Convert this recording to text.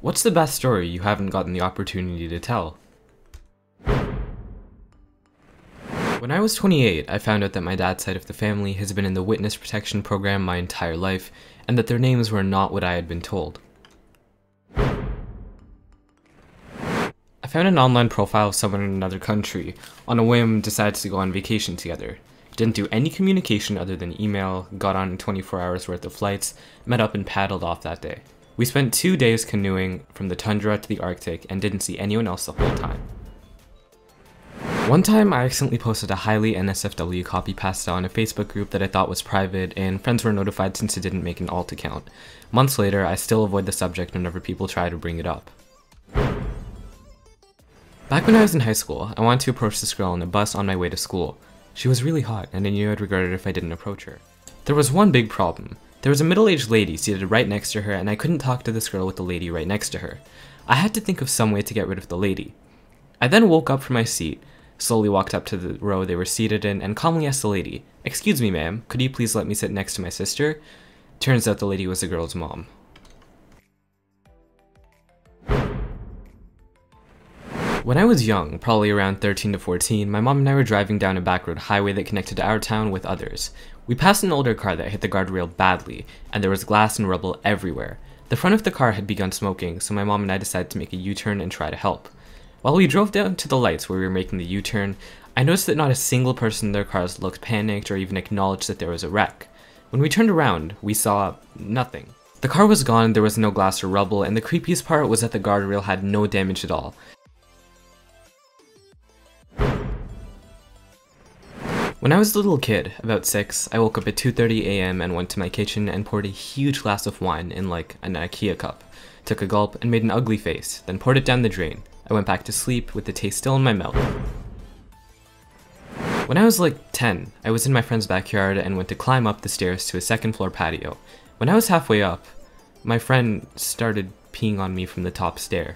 What's the best story you haven't gotten the opportunity to tell? When I was 28, I found out that my dad's side of the family has been in the witness protection program my entire life, and that their names were not what I had been told. I found an online profile of someone in another country. On a whim, decided to go on vacation together. Didn't do any communication other than email, got on 24 hours worth of flights, met up and paddled off that day. We spent 2 days canoeing from the tundra to the Arctic and didn't see anyone else the whole time. One time I accidentally posted a highly NSFW copy pasta on a Facebook group that I thought was private, and friends were notified since it didn't make an alt account. Months later, I still avoid the subject whenever people try to bring it up. Back when I was in high school, I wanted to approach this girl on a bus on my way to school. She was really hot, and I knew I'd regret it if I didn't approach her. There was one big problem. There was a middle-aged lady seated right next to her, and I couldn't talk to this girl with the lady right next to her. I had to think of some way to get rid of the lady. I then woke up from my seat, slowly walked up to the row they were seated in, and calmly asked the lady, "Excuse me, ma'am, could you please let me sit next to my sister?" Turns out the lady was the girl's mom. When I was young, probably around 13 to 14, my mom and I were driving down a back road highway that connected our town with others. We passed an older car that hit the guardrail badly, and there was glass and rubble everywhere. The front of the car had begun smoking, so my mom and I decided to make a U-turn and try to help. While we drove down to the lights where we were making the U-turn, I noticed that not a single person in their cars looked panicked or even acknowledged that there was a wreck. When we turned around, we saw nothing. The car was gone, there was no glass or rubble, and the creepiest part was that the guardrail had no damage at all. When I was a little kid, about 6, I woke up at 2:30 AM and went to my kitchen and poured a huge glass of wine in like an IKEA cup, took a gulp and made an ugly face, then poured it down the drain. I went back to sleep with the taste still in my mouth. When I was like 10, I was in my friend's backyard and went to climb up the stairs to a second floor patio. When I was halfway up, my friend started peeing on me from the top stair.